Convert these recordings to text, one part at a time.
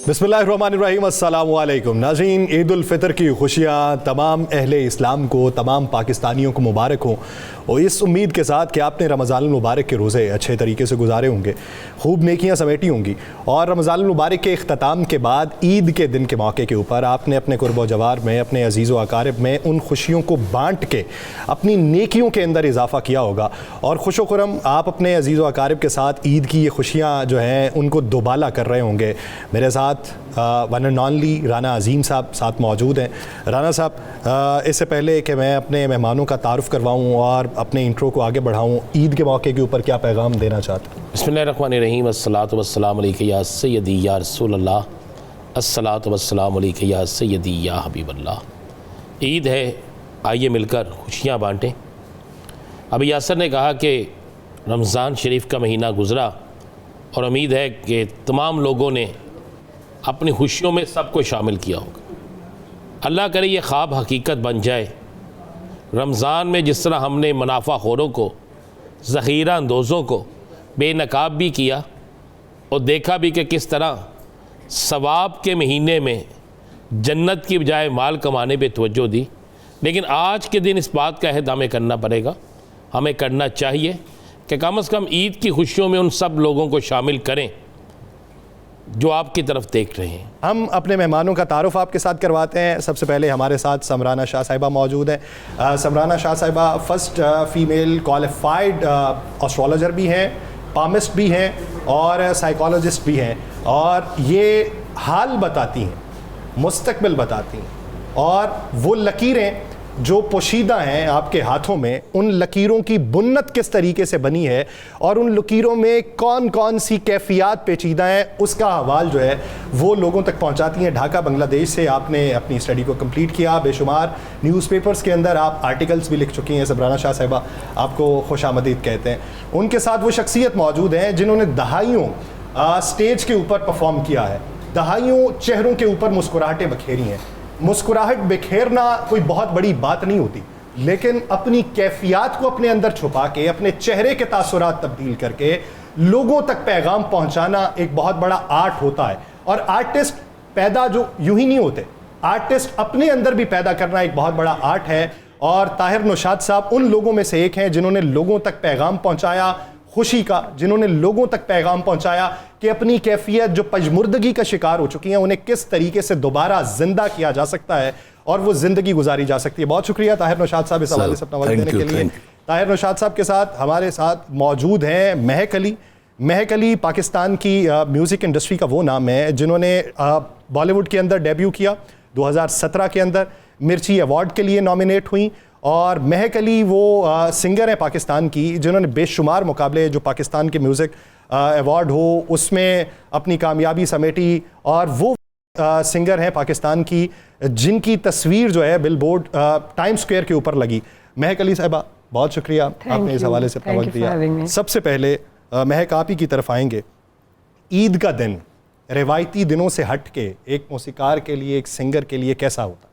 बिस्मिल्लाहिर्रहमानिर्रहीम, अस्सलामु अलैकुम नाज़रीन। ईद उल फितर की खुशियाँ तमाम अहले इस्लाम को, तमाम पाकिस्तानियों को मुबारक हो, और इस उम्मीद के साथ कि आपने रमज़ानुल मुबारक के रोज़े अच्छे तरीके से गुजारे होंगे, खूब नेकियां समेटी होंगी, और रमज़ानुल मुबारक के इख्तिताम के बाद ईद के दिन के मौके के ऊपर आपने अपने कुर्ब व जवार में, अपने अजीज़ व अकारिब में उन खुशियों को बाँट के अपनी नेकियों के अंदर इजाफ़ा किया होगा, और खुश व खुर्रम आप अपने अजीज़ व अकारिब के साथ ईद की ये खुशियाँ जो हैं उनको दोबाला कर रहे होंगे। मेरे साथ वन एंड ओनली राना अजीम साहब साथ मौजूद हैं। राना साहब, इससे पहले कि मैं अपने मेहमानों का तारुफ़ करवाऊँ और अपने इंट्रो को आगे बढ़ाऊँ, ईद के मौके के ऊपर क्या पैगाम देना चाहते हैं? बिस्मिल्लाहिर्रहमानिर्रहीम, अस्सलातु वस्सलामु अलैका या सय्यदी या रसूलल्लाह, अस्सलातु वस्सलामु अलैका या सय्यदी या हबीबल्लाह। ईद है, आइए मिलकर खुशियाँ बाँटें। अभी यासर ने कहा कि रमज़ान शरीफ का महीना गुज़रा और उम्मीद है कि तमाम लोगों ने अपनी खुशियों में सबको शामिल किया होगा। अल्लाह करे ये ख्वाब हकीकत बन जाए। रमज़ान में जिस तरह हमने मुनाफा खोरों को, ज़ख़ीरा अंदोज़ों को बेनकाब भी किया और देखा भी कि किस तरह सवाब के महीने में जन्नत की बजाय माल कमाने पे तवज्जो दी, लेकिन आज के दिन इस बात का अहद हमें करना पड़ेगा, हमें करना चाहिए कि कम से कम ईद की खुशियों में उन सब लोगों को शामिल करें जो आपकी तरफ देख रहे हैं। हम अपने मेहमानों का तारुफ़ आपके साथ करवाते हैं। सबसे पहले हमारे साथ समराना शाह साहिबा मौजूद हैं। समराना शाह साहिबा फ़र्स्ट फ़ीमेल क्वालिफ़ाइड एस्ट्रोलॉजर भी हैं, पामिस्ट भी हैं और साइकोलॉजिस्ट भी हैं, और ये हाल बताती हैं, मुस्तकबिल बताती हैं, और वो लकीरें जो पोशीदा हैं आपके हाथों में, उन लकीरों की बुन्नत किस तरीके से बनी है और उन लकीरों में कौन कौन सी कैफियत पेचीदा हैं, उसका हवाल जो है वो लोगों तक पहुंचाती हैं। ढाका बांग्लादेश से आपने अपनी स्टडी को कंप्लीट किया, बेशुमार न्यूज़पेपर्स के अंदर आप आर्टिकल्स भी लिख चुकी हैं। समराना शाह साहिबा, आपको खुशामदीद कहते हैं। उनके साथ वो शख्सियत मौजूद हैं जिन्होंने दहाइयों स्टेज के ऊपर परफॉर्म किया है, दहाइयों चेहरों के ऊपर मुस्कुराहटें बखेरी हैं। मुस्कुराहट बिखेरना कोई बहुत बड़ी बात नहीं होती, लेकिन अपनी कैफियत को अपने अंदर छुपा के, अपने चेहरे के तासुरात तब्दील करके लोगों तक पैगाम पहुंचाना एक बहुत बड़ा आर्ट होता है। और आर्टिस्ट पैदा जो यूं ही नहीं होते, आर्टिस्ट अपने अंदर भी पैदा करना एक बहुत बड़ा आर्ट है। और ताहिर नौशाद साहब उन लोगों में से एक हैं जिन्होंने लोगों तक पैगाम पहुंचाया खुशी का, जिन्होंने लोगों तक पैगाम पहुंचाया कि अपनी कैफियत जो पजमुर्दगी का शिकार हो चुकी हैं उन्हें किस तरीके से दोबारा जिंदा किया जा सकता है और वो जिंदगी गुजारी जा सकती है। बहुत शुक्रिया ताहिर नौशाद साहब इस हवाले से अपना वक्त देने के लिए। ताहिर नौशाद साहब के साथ हमारे साथ मौजूद हैं महक अली। महक अली पाकिस्तान की म्यूज़िक इंडस्ट्री का वो नाम है जिन्होंने बॉलीवुड के अंदर डेब्यू किया 2017 के अंदर, मिर्ची अवार्ड के लिए नॉमिनेट हुई। और महक अली वो सिंगर हैं पाकिस्तान की जिन्होंने बेशुमार मुकाबले जो पाकिस्तान के म्यूज़िक अवार्ड हो उसमें अपनी कामयाबी समेटी, और वो सिंगर हैं पाकिस्तान की जिनकी तस्वीर जो है बिलबोर्ड टाइम स्क्वायर के ऊपर लगी। महक अली साहिबा, बहुत शुक्रिया आपने इस हवाले से अपना वक्त दिया। सबसे पहले महक आप ही की तरफ आएंगे। ईद का दिन रिवायती दिनों से हट के एक मौसीकार के लिए, एक सिंगर के लिए कैसा होता?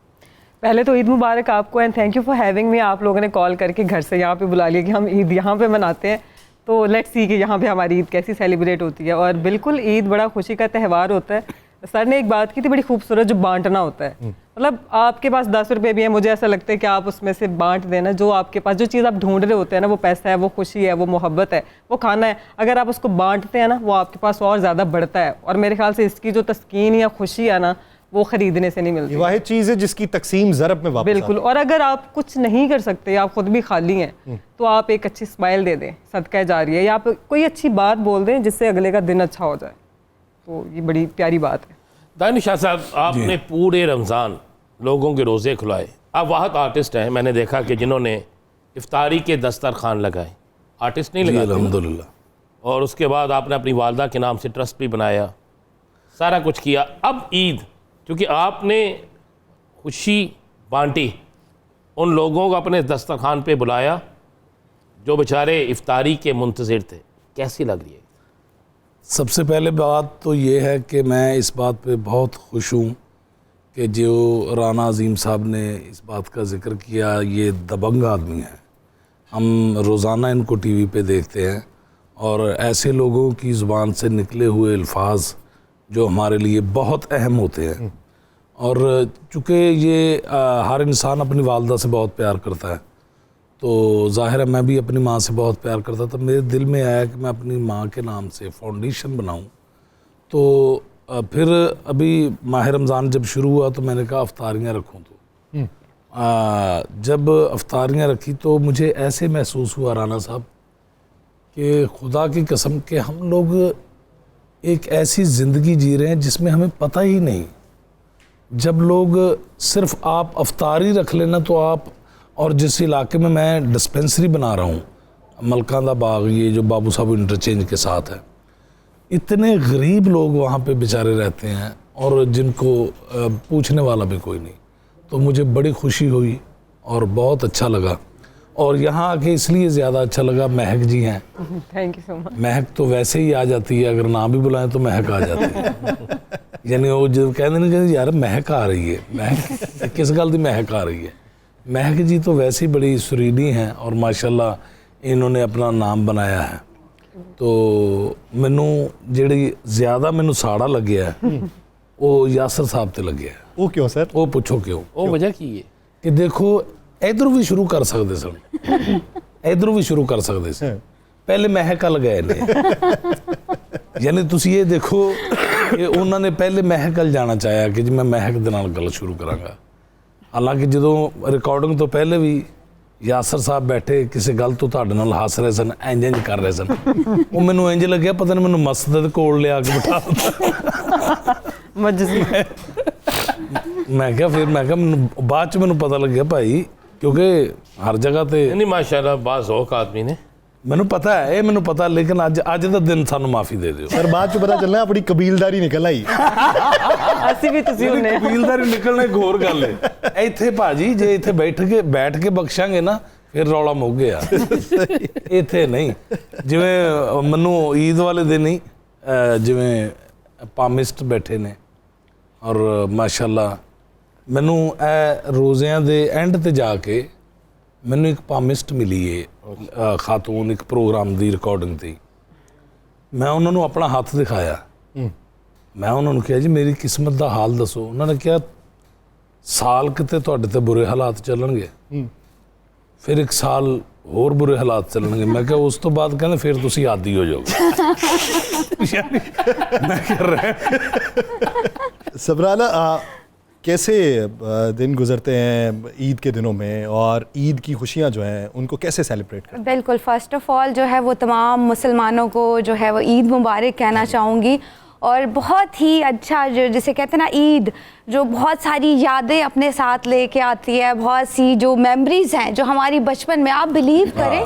पहले तो ईद मुबारक आपको and thank you for having me. आप लोगों ने कॉल करके घर से यहाँ पे बुला लिया कि हम ईद यहाँ पे मनाते हैं, तो लेट्स सी कि यहाँ पे हमारी ईद कैसी सेलिब्रेट होती है। और बिल्कुल ईद बड़ा खुशी का त्यौहार होता है। सर ने एक बात की थी बड़ी खूबसूरत, जो बांटना होता है। मतलब आपके पास 10 रुपये भी हैं, मुझे ऐसा लगता है कि आप उसमें से बांट देना। जो आपके पास जो चीज़ आप ढूंढ रहे होते हैं ना, वो पैसा है, वो खुशी है, वो मोहब्बत है, वो खाना है, अगर आप उसको बांटते हैं ना, वो आपके पास और ज़्यादा बढ़ता है। और मेरे ख्याल से इसकी जो तस्कीन या खुशी है ना, वो खरीदने से नहीं मिलती। वाहिद चीज़ है जिसकी तकसीम ज़रब में वापस बिल्कुल। और अगर आप कुछ नहीं कर सकते, आप खुद भी खाली हैं, तो आप एक अच्छी स्माइल दे दें, सदका जारी है, या आप कोई अच्छी बात बोल दें जिससे अगले का दिन अच्छा हो जाए, तो ये बड़ी प्यारी बात है। दानिश शाह साहब, आपने पूरे रमज़ान लोगों के रोज़े खुलाए। आप वाहद आर्टिस्ट हैं, मैंने देखा कि जिन्होंने इफ्तारी के दस्तरखान लगाए। आर्टिस्ट नहीं लगाए अल्हम्दुलिल्लाह। और उसके बाद आपने अपनी वालदा के नाम से ट्रस्ट भी बनाया, सारा कुछ किया। अब ईद, क्योंकि आपने खुशी बांटी, उन लोगों को अपने दस्तरखान पे बुलाया जो बेचारे इफ्तारी के मुंतज़िर थे, कैसी लग रही है? सबसे पहले बात तो ये है कि मैं इस बात पे बहुत खुश हूँ कि जो राना अजीम साहब ने इस बात का ज़िक्र किया, ये दबंग आदमी है। हम रोज़ाना इनको टीवी पे देखते हैं और ऐसे लोगों की ज़ुबान से निकले हुए अल्फाज जो हमारे लिए बहुत अहम होते हैं। और चूँकि ये हर इंसान अपनी वालदा से बहुत प्यार करता है, तो ज़ाहिर है मैं भी अपनी माँ से बहुत प्यार करता था। मेरे दिल में आया कि मैं अपनी माँ के नाम से फाउंडेशन बनाऊं। तो फिर अभी माह रमज़ान जब शुरू हुआ तो मैंने कहा अफ्तारियाँ रखूं। तो जब अफ्तारियाँ रखी तो मुझे ऐसे महसूस हुआ राना साहब कि खुदा की कसम के हम लोग एक ऐसी ज़िंदगी जी रहे हैं जिसमें हमें पता ही नहीं। जब लोग सिर्फ आप अफ्तारी रख लेना तो आप, और जिस इलाके में मैं डिस्पेंसरी बना रहा हूँ मलकां दा बाग, ये जो बाबू साहब इंटरचेंज के साथ है, इतने गरीब लोग वहाँ पे बेचारे रहते हैं और जिनको पूछने वाला भी कोई नहीं। तो मुझे बड़ी खुशी हुई और बहुत अच्छा लगा। और यहाँ आके इसलिए ज़्यादा अच्छा लगा, महक जी हैं। Thank you so much. महक तो वैसे ही आ जाती है, अगर ना भी बुलाएं तो महक आ जाती है। यानी वो जो कहते नहीं यार महक आ रही है, महक किस गल की महक आ रही है। महक जी तो वैसे ही बड़ी सुरीली हैं और माशाल्लाह इन्होंने अपना नाम बनाया है। तो मैनू जिहड़ी ज़्यादा मैनू साड़ा लग्या है वो यासर साहब ते लग्या है। वो क्यों सर? वो पूछो क्यों? वो वजह की है कि देखो इधरों भी शुरू कर सकते सन, इधरों भी शुरू कर सकते सन, पहले महक लगाए ने। यानी तुसी ये देखो कि उन्होंने पहले महक अल जाना चाहा कि जी मैं महक दे नाल गल शुरू करांगा। हालांकि जो रिकॉर्डिंग तो पहले भी यासर साहब बैठे किसी गल तो तुहाडे नाल हस रहे सन, इंज इंज कर रहे सन, वो मैनू इंज लग्या पता नहीं मैनू मस्जिद दे कोल लिया के बिठा दिता। मैं क्या फिर मैं क्या बाद च मैनू पता लग्या भाई, क्योंकि हर जगह ते नहीं माशाल्लाह बाज़ौक़ आदमी ने, मैनू पता है, ये मैनू पता, लेकिन अज दा दिन सानू माफ़ी दे दिओ सर। बाद च पता चलना अपनी कबीलदारी निकल आई। ਅਸੀਂ ਵੀ ਤੁਸੀਂ ਹੁੰਨੇ कबीलदारी निकलना एक होर गल है। इत्थे भाजी जे इत्थे बैठ के बख्शांगे ना फिर रौला मुक गया। इत्थे नहीं, जिवें मन्नू ईद वाले दिन ही जिवें पामिस्ट बैठे ने और माशाल्लाह मैनू रोज़ियां दे एंड ते जाके मैनू एक पामिस्ट मिली है खातून, एक प्रोग्राम दी रिकॉर्डिंग थी। मैं उन्होंने अपना हाथ दिखाया, मैं उन्होंने कहा जी मेरी किस्मत का हाल दसो। उन्होंने कहा साल किते तुहाडे ते बुरे हालात चलणगे, फिर एक साल होर बुरे हालात चलणगे। मैं कहा उस तो बाद कहते फिर तुसी आदी हो जाओगे। मैं कर रहा सबराना कैसे दिन गुजरते हैं ईद के दिनों में, और ईद की खुशियाँ जो हैं उनको कैसे सेलिब्रेट करते हैं? बिल्कुल, फ़र्स्ट ऑफ़ ऑल जो है वो तमाम मुसलमानों को जो है वो ईद मुबारक कहना चाहूँगी। और बहुत ही अच्छा जो जिसे कहते हैं ना ईद, जो बहुत सारी यादें अपने साथ लेके आती है, बहुत सी जो मेमोरीज़ हैं जो हमारी बचपन में, आप बिलीव करें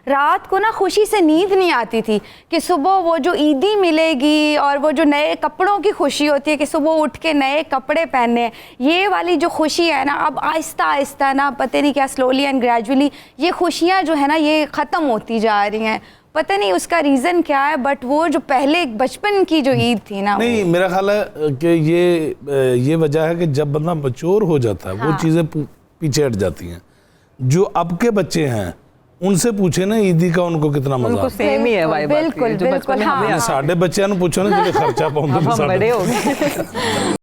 रात को ना खुशी से नींद नहीं आती थी कि सुबह वो जो ईदी मिलेगी और वो जो नए कपड़ों की खुशी होती है कि सुबह उठ के नए कपड़े पहनने हैं, ये वाली जो खुशी है ना अब आहिस्ता आहिस्ता ना पता नहीं क्या स्लोली एंड ग्रेजुअली ये खुशियाँ जो है ना ये ख़त्म होती जा रही हैं। पता नहीं उसका रीज़न क्या है, बट वो जो पहले बचपन की जो ईद थी ना, नहीं मेरा ख्याल है कि ये वजह है कि जब बंदा मैच्योर हो जाता है वो चीज़ें पीछे हट जाती हैं। जो अब के बच्चे हैं उनसे पूछे ना ईदी का उनको कितना मजा उनको सेम ही है वाइब। बिल्कुल बिल्कुल। हाँ, साढ़े बच्चों ने पूछो ना जो खर्चा पाउंदे ने हम बड़े हो गए।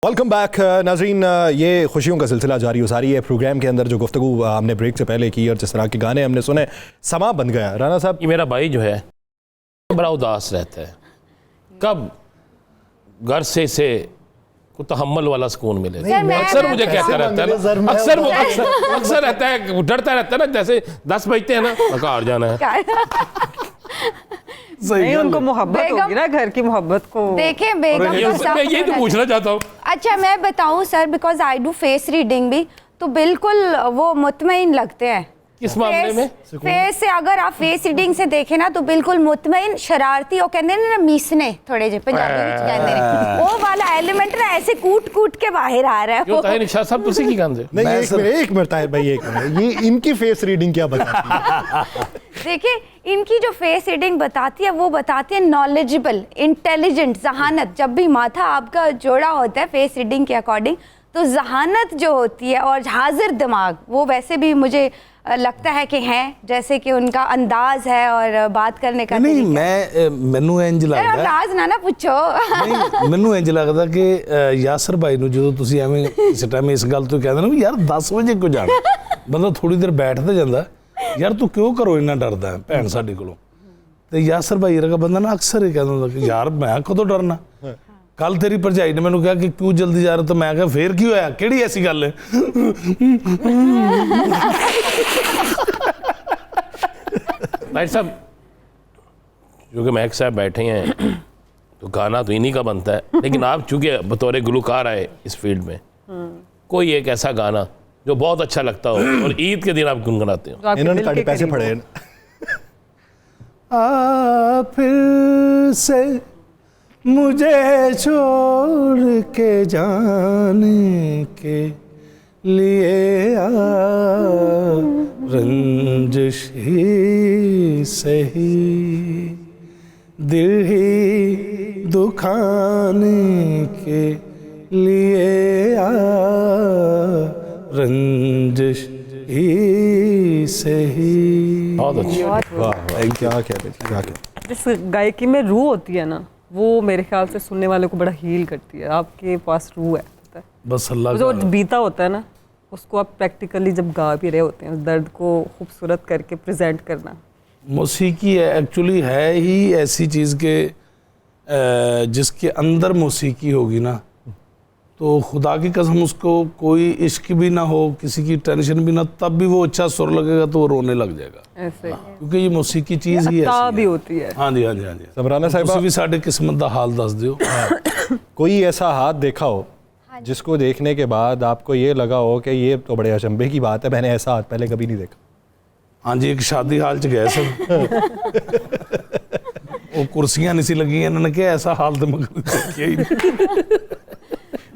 वेलकम बैक नाजरीन, ये खुशियों का सिलसिला जारी हो सारी है। प्रोग्राम के अंदर जो गुफ्तगू हमने ब्रेक से पहले की और जिस तरह के गाने हमने सुने, समा बन गया। राना साहब, ये मेरा भाई जो है बड़ा उदास रहता है, कब घर से इसे को तहम्मुल वाला सुकून मिले। अक्सर मुझे कहता रहता है ना, अक्सर रहता है, डरता रहता है ना, जैसे 10 बजते हैं ना घर जाना है। नहीं, उनको मोहब्बत होगी ना, घर की मोहब्बत को देखें बेगम। मैं यही तो पूछना चाहता हूँ। अच्छा मैं बताऊँ sir, because I do face reading भी, तो बिल्कुल वो मुतमईन लगते हैं किस मामले में? फेस से अगर आप फेस रीडिंग से देखें ना तो बिल्कुल मुतमईन, शरारती, और कहते हैं ना मीसने, थोड़े जे पंजाबी में कहते हैं, वो वाला एलिमेंट ना ऐसे कूट कूट के बाहर आ रहा है क्यों ताहिर शाह साहब तुसी की गल नहीं एक मिनट ताहिर भाई, एक मिनट, ये इनकी फेस रीडिंग क्या बताती है? देखिए, इनकी जो फेस रीडिंग बताती है वो बताती है नॉलेजेबल, इंटेलिजेंट, जहानत। जब भी माथा आपका जोड़ा होता है फेस रीडिंग के अकॉर्डिंग, तो जहानत जो होती है और हाजिर दिमाग, वो वैसे भी मुझे लगता है कि हैं, जैसे कि उनका अंदाज है और बात करने का नहीं, ਮੈਨੂੰ ਇੰਜ ਲੱਗਦਾ अंदाज ना पूछो। ਨਹੀਂ ਮੈਨੂੰ ਇੰਜ ਲੱਗਦਾ ਕਿ ਯਾਸਰ ਭਾਈ ਨੂੰ ਜਦੋਂ ਤੁਸੀਂ ਐਵੇਂ ਇਸ ਟਾਈਮ ਇਸ ਗੱਲ ਤੋਂ ਕਹਿੰਦੇ ਨਾ ਵੀ ਯਾਰ 10 ਵਜੇ ਕਿਉਂ ਜਾਣਾ, ਬੰਦਾ ਥੋੜੀ ਦੇਰ ਬੈਠ ਤੇ ਜਾਂਦਾ, ਯਾਰ ਤੂੰ ਕਿਉਂ ਘਰੋਂ ਇੰਨਾ ਡਰਦਾ ਹੈ ਭੈਣ ਸਾਡੀ ਕੋਲੋਂ, ਤੇ ਯਾਸਰ ਭਾਈ ਵਰਗਾ ਬੰਦਾ ਨਾ ਅਕਸਰ ਹੀ ਕਹਿੰਦਾ ਹੁੰਦਾ ਕਿ ਯਾਰ ਮੈਂ ਕਦੋਂ ਡਰਨਾ। ਕੱਲ ਤੇਰੀ ਭਰਜਾਈ ਨੇ ਮੈਨੂੰ ਕਿਹਾ ਕਿ ਕਿਉਂ ਜਲਦੀ ਜਾ ਰਿਹਾ, ਤਾਂ ਮੈਂ ਕਿਹਾ ਫੇਰ ਕੀ ਹੋਇਆ, ਕਿਹੜੀ ਐਸੀ ਗੱਲ ਹੈ। भाई साहब, क्योंकि महक साहब बैठे हैं तो गाना तो इन्हीं का बनता है, लेकिन आप चूंकि बतौर गुलकार आए इस फील्ड में, कोई एक ऐसा गाना जो बहुत अच्छा लगता हो और ईद के दिन आप गुनगुनाते हो। इन्होंने काटे पैसे पड़े हैं। आ फिर से मुझे छोड़ के जाने के लिए आ, रंजिश ही सही दिल ही दुखाने के लिए आ, रंजिश ही सही। बहुत अच्छा। वाह भाई, क्या कहते हैं, क्या कहते हैं। जिस गायकी में रूह होती है ना, वो मेरे ख्याल से सुनने वाले को बड़ा हील करती है। आपके पास रूह है, पता है, बस अल्लाह जो का बीता होता है ना, उसको आप प्रैक्टिकली जब गा भी रहे होते हैं, उस दर्द को खूबसूरत करके प्रेजेंट करना। मौसीकी एक्चुअली है ही ऐसी चीज़ के जिसके अंदर मौसीकी होगी ना, तो खुदा की कसम उसको कोई इश्क भी ना हो, किसी की टेंशन भी ना, तब भी वो अच्छा सुर लगेगा तो वो रोने लग जाएगा, ऐसे क्योंकि ये मौसीकी चीज़ ही अता ऐसी भी है। होती है। हाँ जी, हाँ जी, हाँ जी। समराना साहिबा, ਤੁਸੀਂ ਵੀ ਸਾਡੇ किस्मत का हाल दस दियो। कोई ऐसा हाथ देखा हो जिसको देखने के बाद आपको ये लगा हो कि ये तो बड़े अचंभे की बात है, मैंने ऐसा हाथ पहले कभी नहीं देखा? हाँ जी, एक शादी हाल च गए सब, वो कुर्सियां नहीं सी लगी, इन्होंने क्या ऐसा हाल तो मगर देखिया ही नहीं।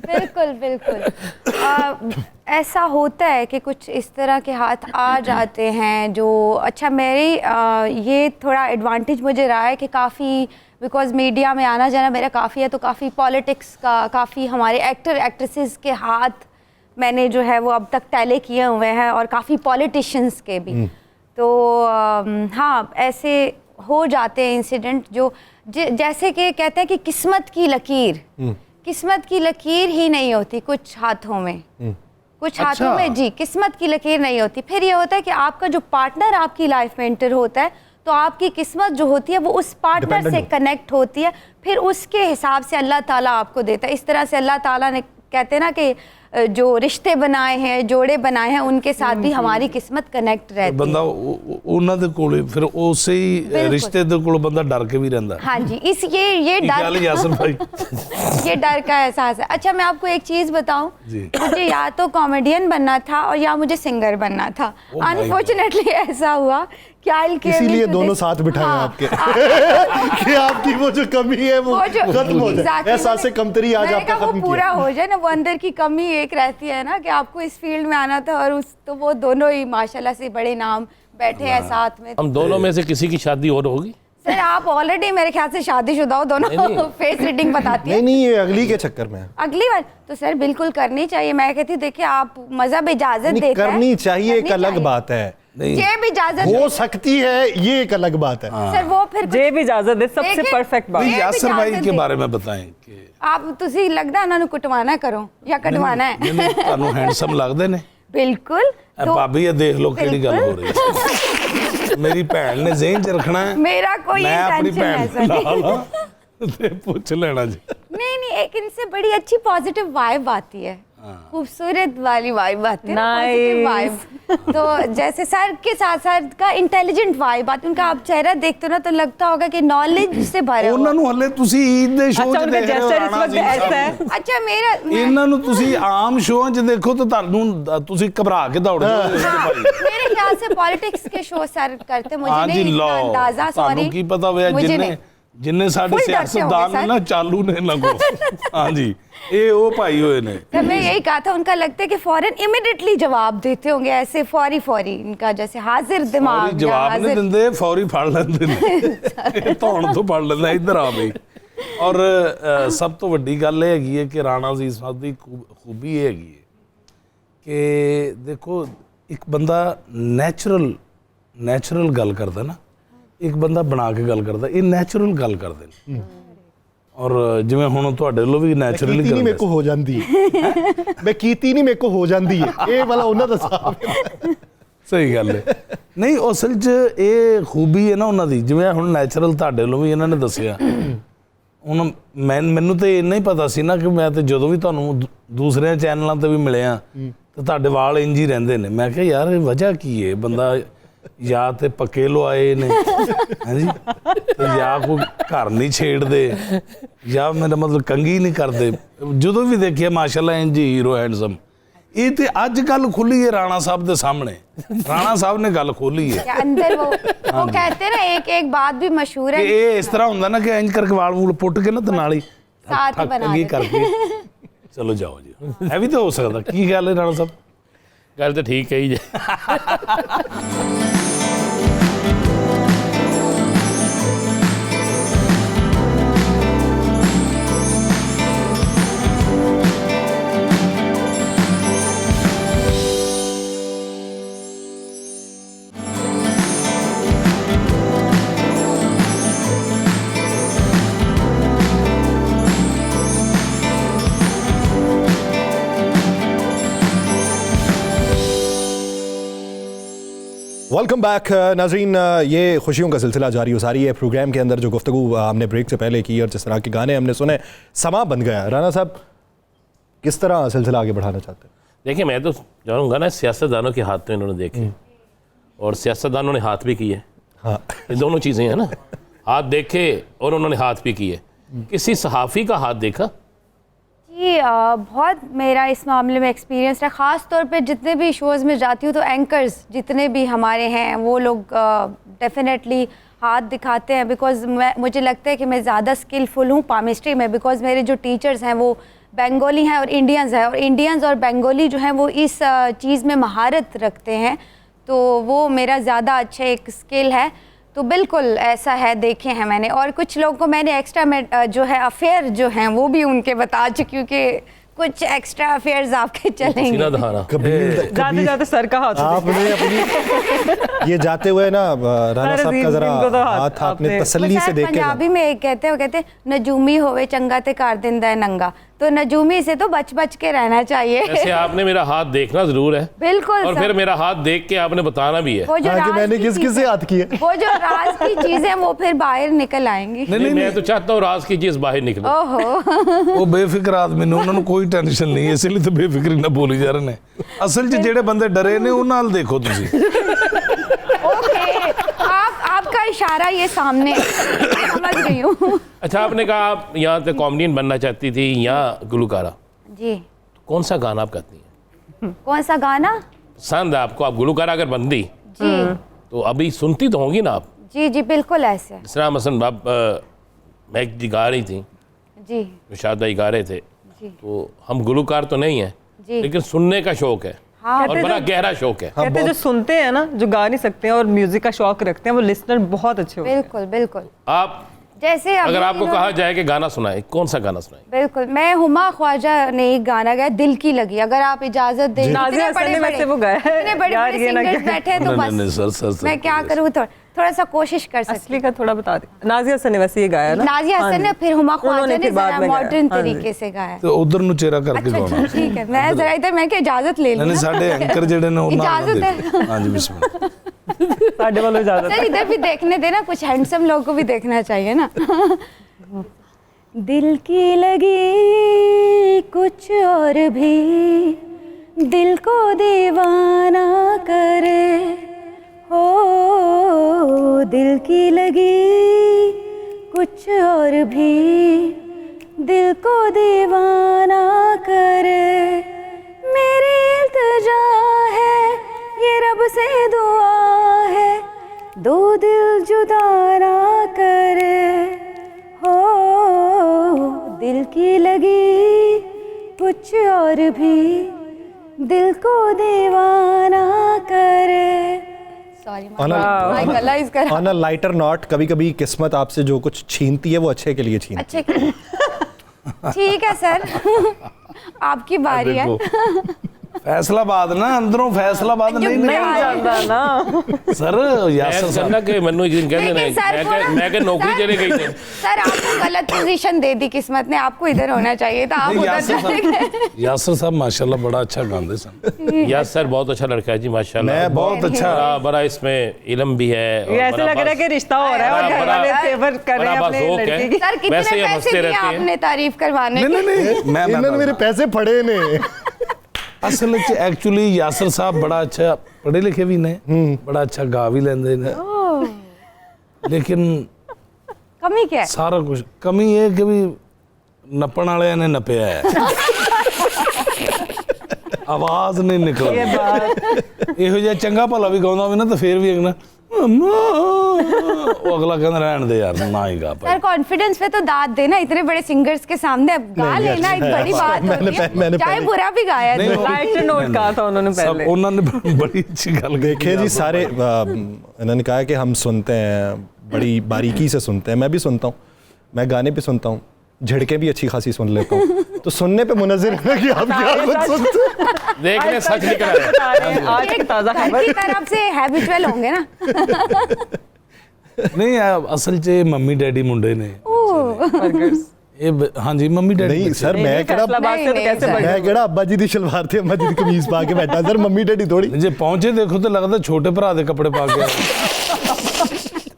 बिल्कुल बिल्कुल ऐसा होता है कि कुछ इस तरह के हाथ आ जाते हैं जो, अच्छा मेरी ये थोड़ा एडवांटेज मुझे रहा है कि काफ़ी, बिकॉज मीडिया में आना जाना मेरा काफ़ी है, तो काफ़ी पॉलिटिक्स का, काफ़ी हमारे एक्टर एक्ट्रेसेस के हाथ मैंने जो है वो अब तक टैले किए हुए हैं, और काफ़ी पॉलिटिशियंस के भी। तो हाँ, ऐसे हो जाते हैं इंसिडेंट जो जैसे कि कहते हैं कि किस्मत की लकीर, किस्मत की लकीर ही नहीं होती कुछ हाथों में, कुछ हाथों में जी किस्मत की लकीर नहीं होती। फिर ये होता है कि आपका जो पार्टनर आपकी लाइफ में एंटर होता है, तो आपकी किस्मत जो होती है वो उस पार्टनर से कनेक्ट होती है, फिर उसके हिसाब से अल्लाह ताला आपको देता है। इस तरह से अल्लाह ताला ने, कहते हैं ना कि जो रिश्ते बनाए हैं, जोड़े बनाए हैं, उनके साथ भी हमारी किस्मत कनेक्ट रहती है। बंदा ਉਹਨਾਂ ਦੇ ਕੋਲੇ ਫਿਰ ਉਸੇ ਹੀ ਰਿਸ਼ਤੇ ਦੇ ਕੋਲ ਬੰਦਾ ਡਰ ਕੇ ਵੀ ਰਹਿੰਦਾ। हाँ जी, इस ये डर यासर भाई ये डर का एहसास है। अच्छा, मैं आपको एक चीज़ बताऊं, मुझे या तो कॉमेडियन बनना था और या मुझे सिंगर बनना था। अनफॉर्चुनेटली ऐसा हुआ कि इसीलिए दोनों साथ बिठाए आपके कि आपकी वो जो कमी है वो खत्म हो जाए, एहसास से कमतरी आज आपका खत्म किया, पूरा हो जाए ना। वो अंदर की कमी एक रहती है ना कि आपको इस फील्ड में आना था, और उस तो वो दोनों ही माशाल्लाह से बड़े नाम बैठे हैं साथ में। हम दोनों में से किसी की शादी और होगी? सर, आप ऑलरेडी मेरे ख्याल से शादीशुदा हो, दोनों फेस रीडिंग बताती है। नहीं, ये अगली के चक्कर में है। अगली बार तो सर बिल्कुल करनी चाहिए। मैं कहती देखिए, आप मजहब इजाजत देता है, करनी चाहिए, एक अलग बात है। ये भी इजाजत हो सकती है, ये एक अलग बात है। सर वो फिर जे भी इजाजत दे, सबसे परफेक्ट बात। यासर भाई के बारे में बताएं कि आप तुसी लगदा उन्होंने कुटवाना करो या कटवाना है? ਤੁਹਾਨੂੰ हैंडसम लगदे ने? बिल्कुल। तो भाभी ये देख लो केड़ी गल हो रही है। मेरी भैन ने ज़हन च रखना है, मेरा कोई मैं अपनी इंटेंशन ऐसा भैन नहीं। ला ते पूछ लेना जी। नहीं, एक इनसे बड़ी अच्छी पॉजिटिव वाइब आती है। खूबसूरत वाली वाइब आती है, पॉजिटिव वाइब। तो जैसे सर के साथ साथ का इंटेलिजेंट वाइब आती है, उनका आप चेहरा देखते हो ना तो लगता होगा कि नॉलेज से भरा ਉਹਨਾਂ ਨੂੰ ਹਲੇ ਤੁਸੀਂ ਈਦ ਦੇ ਸ਼ੋਅ 'ਚ ਦੇਖ ਰਹੇ ਹੋ ਰਾਣਾ ਅਜ਼ੀਮ ਸਾਹਿਬ ਨੂੰ। अच्छा मेरा ਇਹਨਾਂ ਨੂੰ ਤੁਸੀਂ ਆਮ ਸ਼ੋਆਂ 'ਚ ਦੇਖੋ ਤਾਂ ਤੁਹਾਨੂੰ ਤੁਸੀਂ ਘਬਰਾ ਕੇ ਦੌੜ ਜਾਓਗੇ ਭਾਈ। मेरे ख्याल से पॉलिटिक्स के शो सर करते, मुझे हाँ जी, नहीं लो इतना अंदाजा, सॉरी ਤੁਹਾਨੂੰ ਕੀ ਪਤਾ ਹੋਇਆ मुझे ਜਿੰਨੇ नहीं। ਜਿੰਨੇ ਸਾਡੇ Full डरते ਸਿਆਸਤਦਾਨ होंगे ਨੇ ਨਾ ਚਾਲੂ ਨੇ ਲੱਗੋ। ਹਾਂਜੀ ਇਹ ਉਹ ਭਾਈ ਹੋਏ ਨੇ। तो मैं यही कहा था, उनका लगता है कि फौरन इमिडिएटली जवाब देते होंगे, ऐसे फौरी फौरी इनका जैसे हाजिर दिमाग ਫੌਰੀ ਜਵਾਬ ਨਹੀਂ ਦਿੰਦੇ, ਫੌਰੀ ਫੜ ਲੈਂਦੇ ਨੇ। ਇਹ ਧੌਣ ਤੋਂ ਫੜ ਲੈਂਦਾ, ਇੱਧਰ ਆ ਬਈ। ਔਰ ਸਭ ਤੋਂ ਵੱਡੀ ਗੱਲ ਇਹ ਹੈਗੀ ਹੈ ਕਿ ਰਾਣਾ ਅਜ਼ੀਜ਼ ਸਾਹਿਬ ਦੀ ਖੂਬੀ ਇਹ ਹੈਗੀ ਹੈ ਕਿ ਦੇਖੋ ਇੱਕ ਬੰਦਾ ਨੈਚੁਰਲ ਗੱਲ ਕਰਦਾ ਨਾ, ਇੱਕ ਬੰਦਾ ਬਣਾ ਕੇ ਗੱਲ ਕਰਦਾ, ਇਹ ਨੈਚੁਰਲ ਗੱਲ ਕਰਦੇ ਨੇ। ਔਰ ਜਿਵੇਂ ਹੁਣ ਤੁਹਾਡੇ ਵੱਲੋਂ ਵੀ ਨੈਚੁਰਲੀ ਕੀਤੀ ਨਹੀਂ ਮੇਰੇ ਕੋ ਹੋ ਜਾਂਦੀ ਹੈ, ਮੈਂ ਕੀਤੀ ਨਹੀਂ ਮੇਰੇ ਕੋ ਹੋ ਜਾਂਦੀ ਹੈ, ਇਹ ਵਾਲਾ ਉਹਨਾਂ ਦਾ ਹਿਸਾਬ ਹੈ। ਸਹੀ ਗੱਲ ਹੈ। ਨਹੀਂ ਅਸਲ 'ਚ ਇਹ ਖੂਬੀ ਹੈ ਨਾ ਉਹਨਾਂ ਦੀ, ਜਿਵੇਂ ਹੁਣ ਨੈਚੁਰਲ ਤੁਹਾਡੇ ਵੱਲੋਂ ਵੀ ਇਹਨਾਂ ਨੇ ਦੱਸਿਆ। ਹੁਣ ਮੈਨੂੰ ਤਾਂ ਇੰਨਾ ਹੀ ਪਤਾ ਸੀ ਨਾ ਕਿ ਮੈਂ ਤੇ ਜਦੋਂ ਵੀ ਤੁਹਾਨੂੰ ਦੂਸਰੇ ਚੈਨਲਾਂ ਤੇ ਵੀ ਮਿਲਿਆ ਤੇ ਤੁਹਾਡੇ ਵਾਲ ਇੰਝ ਹੀ ਰਹਿੰਦੇ ਨੇ। ਮੈਂ ਕਿਹਾ ਯਾਰ ਇਹ ਵਜ੍ਹਾ ਕੀ ਹੈ, ਬੰਦਾ ਜਾਂ ਤੇ ਪੱਕੇ ਲਵਾਏ ਨੇ ਹਾਂਜੀ, ਜਾਂ ਕੋਈ ਘਰ ਨਹੀਂ ਛੇੜਦੇ, ਜਾਂ ਮੇਰਾ ਮਤਲਬ ਕੰਘੀ ਨਹੀਂ ਕਰਦੇ। ਜਦੋਂ ਵੀ ਦੇਖਿਆ ਮਾਸ਼ਾਅੱਲਾ ਇੰਝ ਹੀਰੋ ਹੈਂਡਸਮ। ਇਹ ਤੇ ਅੱਜ ਗੱਲ ਖੁੱਲੀ ਹੈ ਰਾਣਾ ਸਾਹਿਬ ਦੇ ਸਾਹਮਣੇ, ਰਾਣਾ ਸਾਹਿਬ ਨੇ ਗੱਲ ਖੋਲੀ ਹੈ। अंदर वो कहते हैं ना, एक बात भी मशहूर है, ਇਹ ਇਸ ਤਰ੍ਹਾਂ ਹੁੰਦਾ ਨਾ ਕਿ ਇੰਝ ਕਰਕੇ ਵਾਲ ਵੂਲ ਪੁੱਟ ਕੇ ਨਾ ਤੇ ਨਾਲ ਹੀ साथ ही बना ਕੰਘੀ देते ਕਰਕੇ ਚਲੋ ਜਾਓ ਜੀ। ਇਹ ਵੀ ਤਾਂ ਹੋ ਸਕਦਾ। ਕੀ ਗੱਲ ਹੈ ਰਾਣਾ ਸਾਹਿਬ? ਗੱਲ ਤਾਂ ਠੀਕ ਕਹੀ ਜੇ। वेलकम बैक नाज़रीन, ये खुशियों का सिलसिला जारी हो सारी है। प्रोग्राम के अंदर जो गुफ्तगू हमने ब्रेक से पहले की और जिस तरह के गाने हमने सुने, समा बन गया। राना साहब किस तरह सिलसिला आगे बढ़ाना चाहते हैं? देखिए मैं तो जानूंगा ना, सियासतदानों के हाथ में इन्होंने देखे और सियासतदानों ने हाथ भी किए। हाँ, ये दोनों चीज़ें हैं ना, हाथ देखे और उन्होंने हाथ भी किए। किसी सहाफ़ी का हाथ देखा? जी बहुत मेरा इस मामले में एक्सपीरियंस है। ख़ास तौर पे जितने भी शोज़ में जाती हूँ तो एंकर्स जितने भी हमारे हैं वो लोग डेफिनेटली हाथ दिखाते हैं, बिकॉज़ मुझे लगता है कि मैं ज़्यादा स्किलफुल हूँ पामिस्ट्री में, बिकॉज़ मेरे जो टीचर्स हैं वो बंगाली हैं और इंडियंस हैं, और इंडियंस और बंगाली जो हैं वो इस चीज़ में महारत रखते हैं, तो वो मेरा ज़्यादा अच्छा एक स्किल है। तो बिल्कुल ऐसा है, देखे हैं मैंने। और कुछ लोगों को मैंने एक्स्ट्रा में जो है अफेयर जो हैं वो भी उनके बता चुकी हूँ कि कुछ एक्स्ट्रा अफेयर्स आपके चलेंगे। सीना दहाना। जाते जाते सर का हाथ आपने अपनी ये जाते हुए ना राना साहब का जरा इनको तो हाथ आपने तसल्ली से देख के पंजाबी में एक कहते हैं नजूमी होवे चंगा ते कर दिंदा है नंगा, तो नजूमी से तो बच बच के रहना चाहिए। ऐसे आपने मेरा हाथ देखना जरूर है, बिल्कुल और फिर मेरा हाथ देख के आपने बताना भी है। वो जो हाँ, कि राज मैंने की किस किस से चीज़ें- हाथ किए। वो जो राज की चीजें वो फिर बाहर निकल आएंगी। नहीं, मैं तो चाहता हूँ राज की चीज़ बाहर निकले। ओहो ਉਹ ਬੇਫਿਕਰ ਆਦਮੀ ਨੇ, ਉਹਨਾਂ ਨੂੰ ਕੋਈ ਟੈਨਸ਼ਨ ਨਹੀਂ, ਇਸ ਲਈ ਤਾਂ ਬੇਫਿਕਰੀ ਨਾਲ ਬੋਲੀ ਜਾ ਰਹੇ ਨੇ। ਅਸਲ 'ਚ ਜਿਹੜੇ ਬੰਦੇ ਡਰੇ ਨੇ ਉਹਨਾਂ ਨਾਲ ਦੇਖੋ ਤੁਸੀਂ। ओके, आपका इशारा ये सामने समझ गई हूँ। अच्छा, आपने कहा आप यहाँ से कॉमेडियन बनना चाहती थी या गुलकारा, जी कौन सा गाना आप गाती हैं? कौन सा गाना? पसंद है आपको? आप गुलकारा अगर बनती जी तो अभी सुनती तो होंगी ना आप? जी जी बिल्कुल ऐसे। जिस तरह मसलन आप महक जी गा रही थी, जी निशाद भाई गा रहे थे, जी तो हम गुलकार तो नहीं हैं, जी लेकिन सुनने का शौक है हाँ और बड़ा गहरा शौक है। कहते हैं जो सुनते हैं ना, जो गा नहीं सकते हैं और म्यूजिक का शौक रखते हैं, वो लिसनर बहुत अच्छे होते हैं। बिल्कुल बिल्कुल। आप जैसे अभी अगर आपको इन्होंने- कहा जाए कि गाना सुनाए, कौन सा गाना सुनाए? बिल्कुल, मैं हुमा ख्वाजा ने एक गाना गाया दिल की लगी, अगर आप इजाजत दें। नाज़िया हसन ने वैसे वो गाया है। इतने बड़े यार, बड़े ये ना सिंगर्स क्या- बैठे हैं तो नहीं, नहीं, बस सर, मैं क्या करूँ, थोड़ा सा कोशिश कर सकती असली का थोड़ा बता दे। नाज़िया हसन ने वैसे ये गाया ना। नाज़िया हाँ हसन ने, जी। फिर हुमा ख्वाजा उन्होंने ने फिर बाद में गाया। मॉडर्न हाँ जी। तरीके से गाया। ਤੇ ਉਧਰ ਨੂੰ ਚਿਹਰਾ ਕਰਕੇ अच्छा ਗਾਉਣਾ। ठीक है, मैं जरा इधर मैं क्या इजाजत ले ਨਹੀਂ लूँ। ਸਾਡੇ ਐਂਕਰ ਜਿਹੜੇ ਨੇ ਉਹਨਾਂ ਨਾਲ इजाजत है। ਦੇਖੋ। ਹਾਂਜੀ ਬਿਸमिल्लाह। साढ़े वालों इजाजत सर इधर भी देखने देना, कुछ हैंडसम लोगों को भी देखना चाहिए ना। दिल की लगी कुछ और भी दिल को दीवाना करे, हो दिल की लगी कुछ और भी दिल को दीवाना करे। मेरी इल्तिजा है ये रब से दुआ है, दो दिल जुदा ना करे, हो दिल की लगी कुछ और भी दिल को दीवाना करे। सॉरी माय गला इज कर। ऑन अ लाइटर नोट, कभी कभी किस्मत आपसे जो कुछ छीनती है वो अच्छे के लिए छीनती है। अच्छे ठीक है सर, आपकी बारी है। फैसलाबाद ना, अंदरों फैसलाबाद नहीं ਜਾਂਦਾ ਨਾ सर यासर साहब कहना कि मैनू एक दिन कहते लेकिन सर हैं को ना- मैं कि नौकरी सर- चले गई थे। सर आपको गलत पोजीशन दे दी किस्मत ने, आपको इधर होना चाहिए था, आप नहीं, उधर यासर चले गए। साहब यासर साहब माशाल्लाह बड़ा अच्छा गाते सन। यार सर बहुत अच्छा लड़का है जी माशाल्लाह। मैं बहुत अच्छा बड़ा इसमें इल्म भी है और ये ऐसे बड़ा लग रहा है कि बस- रिश्ता हो रहा है और घर वाले फेवर कर रहे हैं बड़ा अपने बस होक है। लड़के की। सर कितने वैसे ही पैसे हंसते दिए रहते हैं। आपने तारीफ करवाने के? नहीं मैं इन्होंने मेरे पैसे फड़े ने। असल च एक्चुअली यासर साहब बड़ा अच्छा पढ़े लिखे भी ने, बड़ा अच्छा गा भी लेंदे ने, लेकिन कमी क्या है? सारा कुछ कमी ये कि भी नपण वाले ने नपया है, आवाज नहीं ये निकल। बात ਇਹੋ ਜਿਹਾ ਚੰਗਾ ਭਲਾ ਵੀ ਗਾਉਂਦਾ ਹੋਵੇ ਨਾ ਤਾਂ ਫੇਰ ਵੀ ਅਗਲਾ ਉਹ ਅਗਲਾ ਕਹਿੰਦਾ ਰਹਿਣ ਦੇ यार ना ही गा पाए। सर कॉन्फिडेंस पे तो दाद देना, इतने बड़े सिंगर्स के सामने अब गा नहीं, लेना एक बड़ी बात होती मैंने है, चाहे पहले- बुरा भी गाया नहीं, तो। वो- लाइट नोट कहा था उन्होंने सब पहले। उन्होंने बड़ी अच्छी गल कही। देखिए जी सारे इन्होंने कहा कि हम सुनते हैं, बड़ी बारीकी से सुनते हैं, मैं भी सुनता हूँ, मैं गाने भी सुनता हूँ, झड़के भी अच्छी खासी सुन लेता हूँ, तो सुनने पे मुनज़िर है कि आप क्या कुछ सुनते हैं। देखने सच निकल रहा है। आज की ताज़ा घर खबर। की तरफ से हैबिचुअल होंगे ना। नहीं असल च मम्मी डैडी मुंडे ने बर्गर्स। हाँ जी मम्मी डैडी नहीं बच्चे। सर, मैं केड़ा फैसलाबाद से तो नहीं, कैसे सर। बर्गर? मैं केड़ा अब्बा जी दी शलवार ते अम्मा जी दी कमीज पा के बैठा सर, मम्मी डैडी थोड़ी। जे पहुंचे देखो तो लगता छोटे भरा दे कपड़े पा के आए।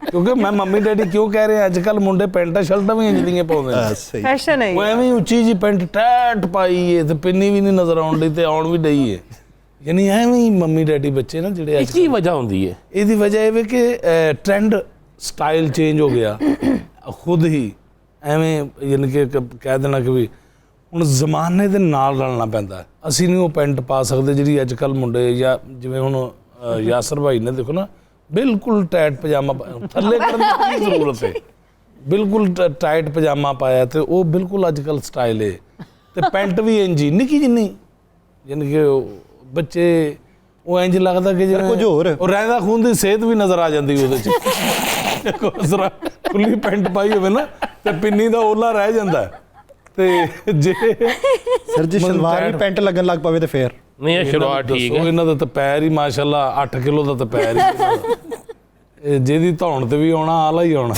क्योंकि मैं मम्मी डैडी क्यों कह रहे हैं, अजकल मुंडे पैंटा शर्टा भी इंज ਦੀਆਂ ਪਾਉਂਦੇ ਨੇ। सही। फैशन है ਉਹ ये। ਐਵੇਂ ਹੀ ਉੱਚੀ ਜੀ ਪੈਂਟ ਟੈਟ ਪਾਈ ਏ ਤੇ ਪਿੰਨੀ ਵੀ ਨਹੀਂ ਨਜ਼ਰ ਆਉਣ ਡਈ ਤੇ ਆਉਣ ਵੀ ਡਈ ਏ, ਯਾਨੀ ਐਵੇਂ ਹੀ ਮੰਮੀ ਡੈਡੀ ਬੱਚੇ ਨਾ ਜਿਹੜੇ ਅੱਜ ਕੀ ਵਜ੍ਹਾ ਹੁੰਦੀ ਹੈ? ਇਹਦੀ ਵਜ੍ਹਾ ਇਹ ਵੇ ਕਿ ਟ੍ਰੈਂਡ ਸਟਾਈਲ ਚੇਂਜ ਹੋ ਗਿਆ ਖੁਦ ਹੀ, ਐਵੇਂ ਯਾਨੀ ਕਿ ਕਹਿ ਦੇਣਾ ਕਿ ਵੀ ਹੁਣ ਜ਼ਮਾਨੇ ਦੇ ਨਾਲ ਰਲਣਾ ਪੈਂਦਾ। ਅਸੀਂ ਨਹੀਂ ਉਹ ਪੈਂਟ ਪਾ ਸਕਦੇ ਜਿਹੜੀ ਅੱਜ ਕੱਲ ਮੁੰਡੇ, ਜਾਂ ਜਿਵੇਂ ਹੁਣ ਯਾਸਰ ਭਾਈ ਨੇ ਦੇਖੋ ਨਾ ਬਿਲਕੁਲ ਟਾਈਟ ਪਜਾਮਾ ਥੱਲੇ ਕਰਨ ਦੀ ਕੀ ਜ਼ਰੂਰਤ ਹੈ, ਬਿਲਕੁਲ ਟਾਈਟ ਪਜਾਮਾ ਪਾਇਆ ਤੇ ਉਹ ਬਿਲਕੁਲ ਅੱਜ ਕੱਲ ਸਟਾਈਲ ਹੈ, ਤੇ ਪੈਂਟ ਵੀ ਇੰਜ ਹੀ ਨਿੱਕੀ ਜਿੰਨੀ, ਯਾਨੀ ਕਿ ਬੱਚੇ ਉਹ ਇੰਜ ਲੱਗਦਾ ਕਿ ਜਿਵੇਂ ਕੁਝ ਹੋਰ। ਉਹ ਰਹਿੰਦਾ ਖੂਨ ਦੀ ਸਿਹਤ ਵੀ ਨਜ਼ਰ ਆ ਜਾਂਦੀ ਉਹਦੇ ਚ। ਜ਼ਰਾ ਖੁੱਲੀ ਪੈਂਟ ਪਾਈ ਹੋਵੇ ਨਾ ਤੇ ਪਿੰਨੀ ਦਾ ਓਲਾ ਰਹਿ ਜਾਂਦਾ ਹੈ। ਤੇ ਜੇ सर जी शलवार भी पैंट लगन लग पवे तो फिर ਨਹੀਂ ਇਹ ਸ਼ੁਰੂਆਤ ਠੀਕ ਹੈ। ਇਹਨਾਂ ਦਾ ਤਾਂ ਪੈਰ ਹੀ ਮਾਸ਼ਾਅੱਲਾ 8 ਕਿਲੋ ਦਾ ਤਾਂ ਪੈਰ ਹੀ ਇਹਨਾਂ ਦਾ। ਇਹ ਜਿਹਦੀ ਧੌਣ ਤੇ ਵੀ ਆਉਣਾ ਆਲਾ ਹੀ ਆਉਣਾ,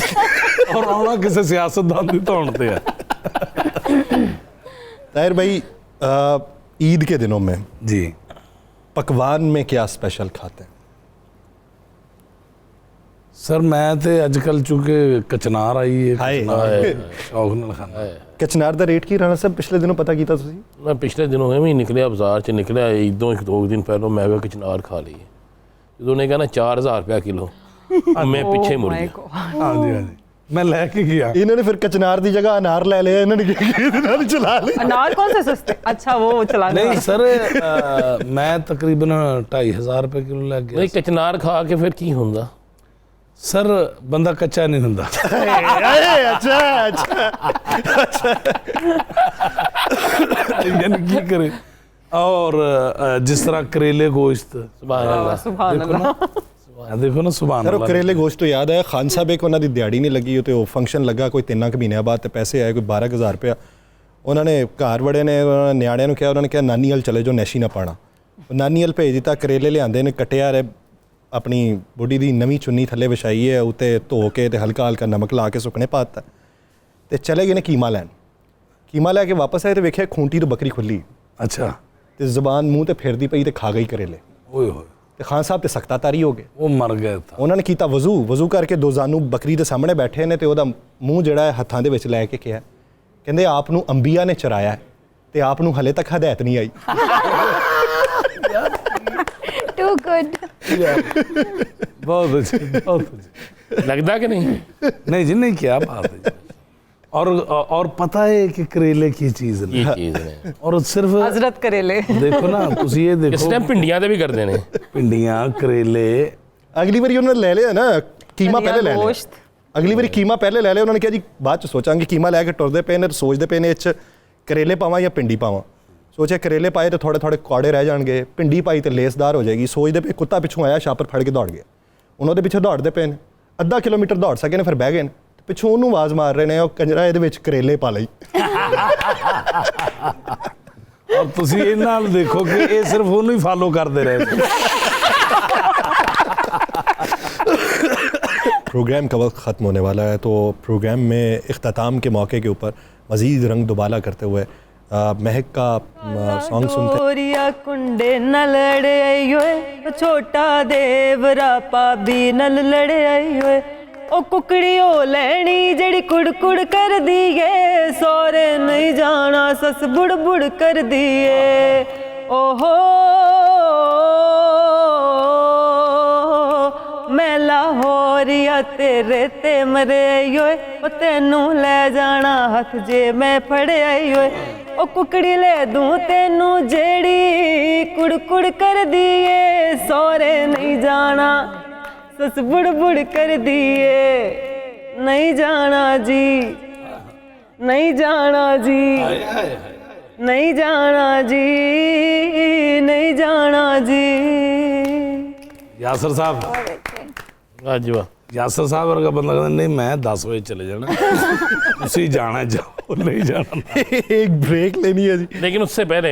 ਔਰ ਆਉਣਾ ਕਿਸੇ ਸਿਆਸਤਦਾਨ ਦੀ ਧੌਣ ਤੇ ਹੈ। ताहिर भाई, ईद के दिनों में जी पकवान में क्या स्पेशल खाते हैं? सर मैं तो अजकल चूंकि कचनार आई है, हाय। कचनार शौक नाल खाना। कचनार दा रेट की राणा साहब पिछले दिनों पता कीता तुसी? मैं पिछले दिनों में भी निकलिया बाजार च निकलिया ईदों एक दो दिन पहलों मैं कचनार खा ली जो ने कहना 4000 रुपया किलो मैं पीछे मुड़ Oh my गया। God. हाँ जी हाँ जी मैं लेके गया। इन्होंने फिर कचनार दी जगह अनार ले लिया, इन्होंने इन्होंने चला लिया। अनार कौन से सस्ते? अच्छा वो चलाने नहीं वाला। सर मैं तकरीबन 2500 रुपये किलो लग गया। नहीं कचनार खा के फिर की होंदा? सर बंदा कच्चा नहीं हुंदा। अरे अच्छा अच्छा। यानी की करे, और जिस तरह करेले गोश्त, सुभान अल्लाह। सुभान देखो ना देखो ना सुभान सर अल्लाह। करेले गोश्त तो याद है, खान साहब एक उन्होंने दिहाड़ी नहीं लगी तो फंक्शन लगा कोई 3 महीने बाद तो पैसे आए कोई 12,000 रुपया। उन्होंने घर बड़े ने न्याणिਆਂ ਨੂੰ ਕਿਹਾ, ਉਹਨਾਂ ਨੇ ਕਿਹਾ ਨਾਨੀ ਹਲ ਚਲੇ ਜਾਓ, ਨੈਸ਼ੀ ਨਾ ਪਾਣਾ। ਨਾਨੀ ਹਲ ਭੇਜ ਦਿੱਤਾ, ਕਰੇਲੇ ਲਿਆਂਦੇ ਨੇ, ਕਟਿਆ ਰੇ ਆਪਣੀ ਬੁੱਢੀ ਦੀ ਨਵੀਂ ਚੁੰਨੀ ਥੱਲੇ ਵਿਛਾਈ ਹੈ, ਉੱਤੇ ਧੋ ਕੇ ਤੇ ਹਲਕਾ ਹਲਕਾ ਨਮਕ ਲਾ ਕੇ ਸੁੱਕਣੇ ਪਾਤਾ ਤੇ ਚਲੇ ਗਏ ਨੇ ਕੀਮਾ ਲੈਣ। ਕੀਮਾ ਲੈ ਕੇ ਵਾਪਸ ਆਏ ਤੇ ਵੇਖਿਆ ਖੂੰਟੀ ਤੋਂ ਬੱਕਰੀ ਖੁੱਲੀ अच्छा ਤੇ ਜ਼ਬਾਨ ਮੂੰਹ ਤੇ ਫਿਰਦੀ ਪਈ ਤੇ ਖਾ ਗਈ ਕਰੇਲੇ। ओए होए ਤੇ ਖਾਨ ਸਾਹਿਬ ਤੇ ਸਖਤਾ ਤਾਰੀ ਹੋ ਗਏ। वो मर गया था। ਉਹਨਾਂ ਨੇ ਕੀਤਾ ਵਜ਼ੂ ਕਰਕੇ ਦੋ ਜ਼ਾਨੂ ਬੱਕਰੀ ਦੇ ਸਾਹਮਣੇ ਬੈਠੇ ਨੇ ਤੇ ਉਹਦਾ ਮੂੰਹ ਜਿਹੜਾ ਹੈ ਹੱਥਾਂ ਦੇ ਵਿੱਚ ਲੈ ਕੇ ਕਿਹਾ ਕਹਿੰਦੇ ਆਪ ਨੂੰ ਅੰਬੀਆ ਨੇ ਚਰਾਇਆ ਤੇ ਆਪ ਨੂੰ ਹਲੇ ਤੱਕ ਹਦਾਇਤ ਨਹੀਂ ਆਈ। Too good. बहुत अच्छी, बहुत अच्छी। लगता कि नहीं? नहीं जी, नहीं, क्या बात है जी। और पता है कि करेले की चीज़ ये ने चीज़ ने और सिर्फ हजरत करेले देखो ना, ਤੁਸੀਂ ਇਹ इस ਦੇਖੋ टाइम पिंडियां दे भी कर देने। ਪਿੰਡੀਆਂ ਕਰੇਲੇ ਅਗਲੀ ਵਾਰੀ ਉਹਨਾਂ ਨੇ ਲੈ ਲਿਆ ਨਾ ਕੀਮਾ ਧਨੀਆ, ਪਹਿਲੇ ਲੈ ਲਿਆ। ਗੋਸ਼ਤ। ਅਗਲੀ ਵਾਰੀ ਕੀਮਾ ਪਹਿਲੇ ਲੈ ਲਿਆ ਉਹਨਾਂ ਨੇ ਕਿਹਾ ਜੀ ਬਾਅਦ ਚ ਸੋਚਾਂਗੇ। ਕੀਮਾ ਲੈ ਕੇ ਟੁਰਦੇ ਪਏ ਨੇ ਤੇ ਸੋਚਦੇ ਪਏ ਨੇ ਇਹ 'ਚ ਕਰੇਲੇ ਪਾਵਾਂ ਜਾਂ ਪਿੰਡੀ ਪਾਵਾਂ। ਸੋਚਿਆ ਕਰੇਲੇ ਪਾਏ ਤੇ ਥੋੜੇ ਥੋੜੇ ਕੌੜੇ ਰਹਿ ਜਾਣਗੇ, ਪਿੰਡੀ ਪਾਈ ਤੇ ਲੇਸਦਾਰ ਹੋ ਜਾਏਗੀ। ਸੋਚਦੇ ਪਏ ਕੁੱਤਾ ਪਿੱਛੋਂ ਆਇਆ, ਛਾਪਰ ਫੜ ਕੇ ਦੌੜ ਗਿਆ। ਉਹਨਾਂ ਦੇ ਪਿੱਛੇ ਦੌੜਦੇ ਪਏ ਨੇ, ਅੱਧਾ ਕਿਲੋਮੀਟਰ ਦੌੜ ਸਕੇ ਨੇ, ਫਿਰ ਬਹਿ ਗਏ ਨੇ। ਪਿੱਛੋਂ ਉਹਨੂੰ ਆਵਾਜ਼ ਮਾਰ ਰਹੇ ਨੇ, ਉਹ ਕੰਜਰਾ ਇਹਦੇ ਵਿੱਚ ਕਰੇਲੇ ਪਾ ਲਈ। ਔਰ ਤੁਸੀਂ ਇਹ ਨਾਲ ਦੇਖੋ ਕਿ ਇਹ ਸਿਰਫ ਉਹਨੂੰ ਹੀ ਫਾਲੋ ਕਰਦੇ ਰਹੇ। प्रोग्राम का वक्त ख़त्म होने वाला है, तो प्रोग्राम में इख्तिताम के मौके के ऊपर मज़ीद रंग दुबाला करते हुए महक का सॉन्ग सुनते हैं। गोरिया कुंडे न लड़े आई होए, छोटा देवरा पाबी नल लड़े आई होए। ओ कुकड़ी ओ लैनी जड़ी कुड़ कुड़ कर दिए, सोरे नहीं जाना सस बुड़ बुड़ कर दिए। ओहो मैं लाहौरिया तेरे ते मरे होए, ओ तेनू ले जाना हथ जे मैं फड़े होए। ओ कुकड़ी ले दूं तेनू जेड़ी कुड़ कुड़ कर दिए, सोरे नहीं जाना सस बुड़ बुड़ कर दिए। नहीं जाना जी, नहीं जाना जी, नहीं जाना जी, नहीं जाना जी। यासर साहब, वाह जी वाह। यासर साहब वर्गा बंदा कहता नहीं मैं 10 बजे चले जाना, ਤੁਸੀਂ ਜਾਣਾ ਜਾओ, नहीं जाना। एक ब्रेक लेनी है जी। लेकिन उससे पहले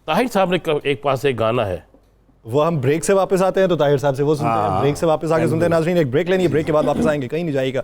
ताहिर साहब ने एक पास एक गाना है, वो हम ब्रेक से वापस आते हैं तो ताहिर साहब से वो सुनते हैं, ब्रेक से वापस आके सुनते हैं। नाज़रीन, एक ब्रेक लेनी है, ब्रेक के बाद वापस आएंगे, कहीं नहीं जाएगा।